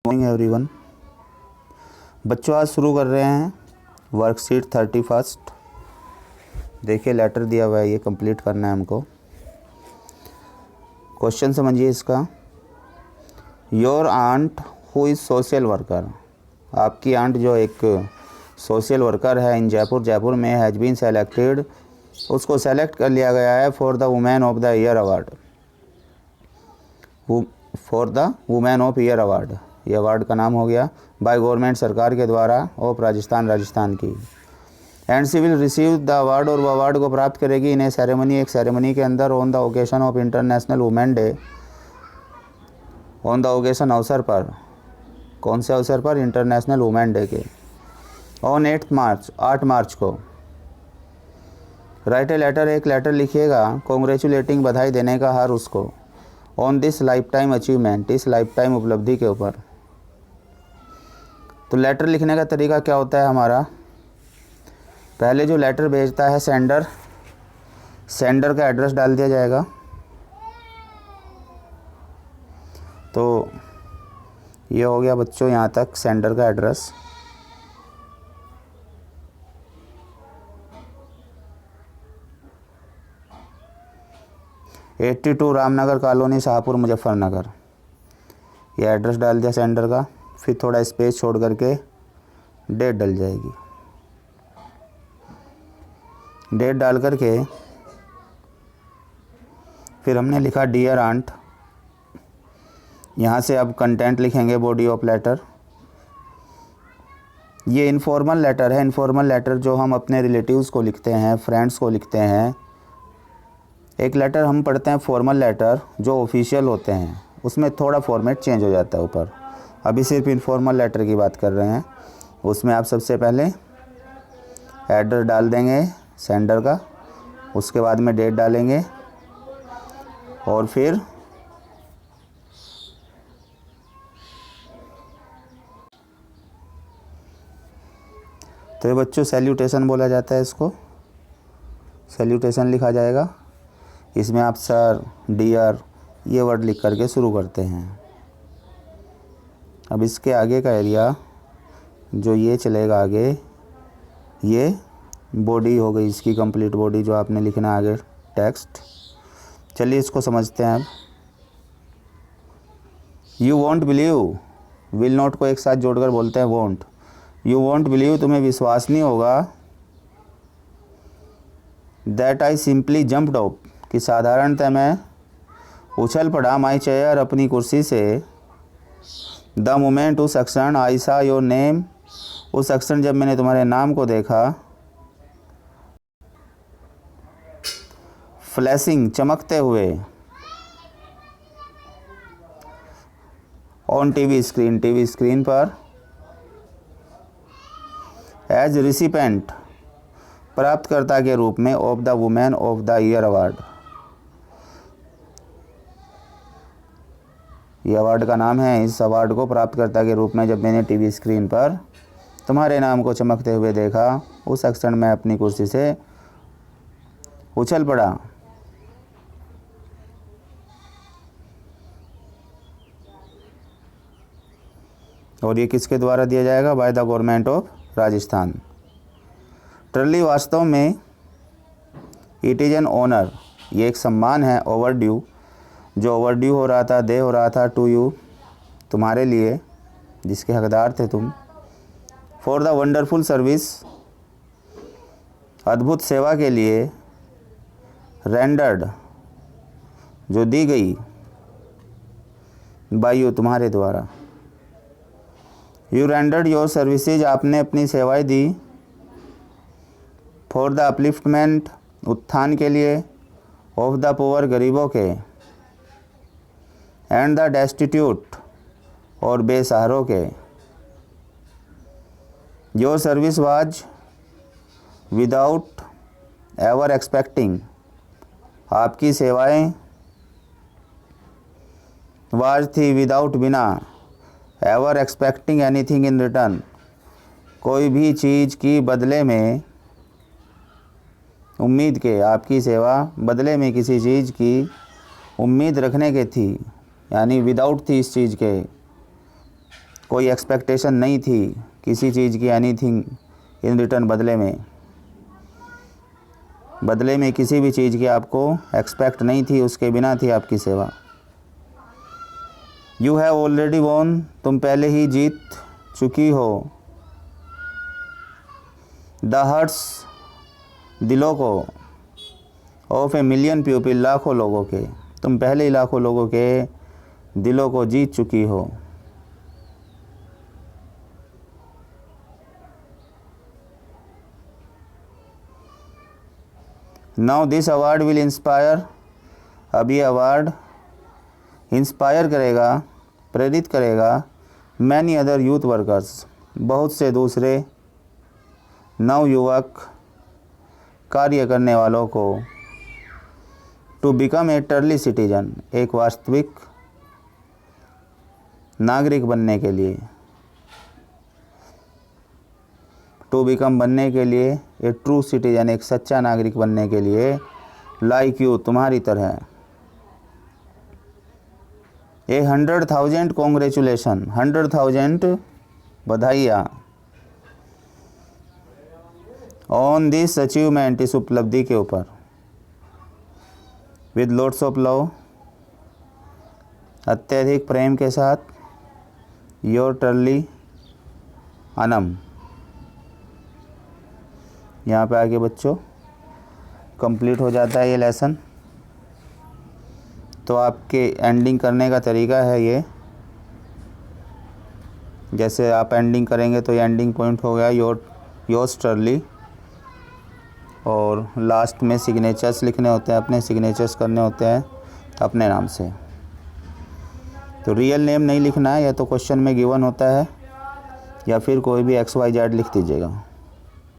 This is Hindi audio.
Morning everyone. बच्चों आज शुरू कर रहे हैं वर्कशीट 31। देखिए लेटर दिया हुआ है, ये कंप्लीट करना है हमको। क्वेश्चन समझिए इसका। Your aunt who is social worker, आपकी आंट जो एक सोशल वर्कर है इन जयपुर में हैज़ बीन सेलेक्टेड, उसको सेलेक्ट कर लिया गया है for the women of the year award. For the women of year award, ये अवार्ड का नाम हो गया बाय गवर्नमेंट, सरकार के द्वारा, ऑफ राजस्थान की। And she will receive the award, और वो अवार्ड को प्राप्त करेगी इन ए सेरेमनी, एक सेरेमनी के अंदर, on the occasion of international women day, on the occasion अवसर पर। कौन से अवसर पर? इंटरनेशनल वुमेन डे के। ऑन 8 मार्च को। राइट ए लेटर, एक लेटर लिखिएगा कॉन्ग्रेचुलेटिंग, बधाई देने का हर उसको, on this life time achievement, इस लाइफ टाइम उपलब्धि के ऊपर। तो लेटर लिखने का तरीका क्या होता है हमारा? पहले जो लेटर भेजता है सेंडर का एड्रेस डाल दिया जाएगा। तो ये हो गया बच्चों यहाँ तक सेंडर का एड्रेस। – 82 रामनगर कॉलोनी, शाहपुर, मुजफ्फरनगर। ये एड्रेस डाल दिया सेंडर का। फिर थोड़ा स्पेस छोड़ करके डेट डल जाएगी। डेट डाल करके फिर हमने लिखा डियर आंट। यहाँ से अब कंटेंट लिखेंगे बॉडी ऑफ लेटर। ये इनफॉर्मल लेटर है। इनफॉर्मल लेटर जो हम अपने रिलेटिव्स को लिखते हैं, फ्रेंड्स को लिखते हैं। एक लेटर हम पढ़ते हैं फॉर्मल लेटर जो ऑफिशियल होते हैं, उसमें थोड़ा फॉर्मेट चेंज हो जाता है ऊपर। अभी सिर्फ इनफॉर्मल लेटर की बात कर रहे हैं। उसमें आप सबसे पहले एड्रेस डाल देंगे सेंडर का, उसके बाद में डेट डालेंगे, और फिर तो ये बच्चों सैल्यूटेशन बोला जाता है, इसको सैल्यूटेशन लिखा जाएगा। इसमें आप सर, डियर, ये वर्ड लिख करके शुरू करते हैं। अब इसके आगे का एरिया जो ये चलेगा आगे, ये बॉडी हो गई, इसकी कंप्लीट बॉडी जो आपने लिखना आगे टेक्स्ट। चलिए इसको समझते हैं अब। You won't believe, will not को एक साथ जोड़कर बोलते हैं वॉन्ट। यू वॉन्ट बिलीव, तुम्हें विश्वास नहीं होगा, that I simply jumped up, कि साधारणतः मैं उछल पड़ा, माई चेयर, अपनी कुर्सी से, द मोमेंट, उस क्षण, आई सा योर नेम, उस क्षण जब मैंने तुम्हारे नाम को देखा, फ्लैशिंग, चमकते हुए, ऑन टीवी स्क्रीन पर, एज रिसिपेंट, प्राप्तकर्ता के रूप में, of the women of the year award. ये अवार्ड का नाम है। इस अवार्ड को प्राप्तकर्ता के रूप में जब मैंने टीवी स्क्रीन पर तुम्हारे नाम को चमकते हुए देखा, उस क्षण मैं अपनी कुर्सी से उछल पड़ा। और ये किसके द्वारा दिया जाएगा? By the government of Rajasthan. Trolley, वास्तव में, इट इज़ एन ऑनर, ये एक सम्मान है, ओवर ड्यू, जो ओवर ड्यू हो रहा था, दे हो रहा था, टू यू, तुम्हारे लिए, जिसके हकदार थे तुम, फॉर द वंडरफुल सर्विस, अद्भुत सेवा के लिए, रेंडर्ड, जो दी गई, बाय यू, तुम्हारे द्वारा, यू रेंडर्ड योर सर्विसेज, आपने अपनी सेवाएं दी, फॉर द अपलिफ्टमेंट, उत्थान के लिए, ऑफ द पुअर, गरीबों के, एंड द डेस्टिट्यूट, और बेसहारों के। Your service was without ever expecting, आपकी सेवाएं, वाज थी, विदाउट, बिना, ever expecting anything in return, कोई भी चीज़ की बदले में, उम्मीद के, आपकी सेवा बदले में किसी चीज़ की उम्मीद रखने के थी, यानी विदाउट थी इस चीज़ के, कोई एक्सपेक्टेशन नहीं थी किसी चीज़ की, एनीथिंग इन रिटर्न, बदले में किसी भी चीज़ की आपको एक्सपेक्ट नहीं थी, उसके बिना थी आपकी सेवा। यू हैव ऑलरेडी वॉन, तुम पहले ही जीत चुकी हो। द हार्ट्स, दिलों को, ऑफ ए मिलियन पीपल, लाखों लोगों के, तुम पहले ही लाखों लोगों के दिलों को जीत चुकी हो। Now this award will inspire, अब ये अवार्ड इंस्पायर करेगा, प्रेरित करेगा मैनी अदर यूथ वर्कर्स, बहुत से दूसरे नवयुवक कार्य करने वालों को, टू बिकम ए टर्ली सिटीजन, एक वास्तविक नागरिक बनने के लिए, टू बिकम बनने के लिए, ए ट्रू सिटीजन, एक सच्चा नागरिक बनने के लिए, लाइक यू, तुम्हारी तरह। ए 100,000 कॉन्ग्रेचुलेशन, 100,000 बधाइयाँ, ऑन दिस अचीवमेंट, इस उपलब्धि के ऊपर, विद लोट्स ऑफ लव, अत्यधिक प्रेम के साथ, योर टर्ली अनम। यहाँ पे आगे बच्चों कंप्लीट हो जाता है ये लेसन। तो आपके एंडिंग करने का तरीका है ये, जैसे आप एंडिंग करेंगे तो ये एंडिंग पॉइंट हो गया योर्स टर्ली, और लास्ट में सिग्नेचर्स लिखने होते हैं, अपने सिग्नेचर्स करने होते हैं अपने नाम से। तो रियल नेम नहीं लिखना है, या तो क्वेश्चन में गिवन होता है या फिर कोई भी XYZ लिख दीजिएगा।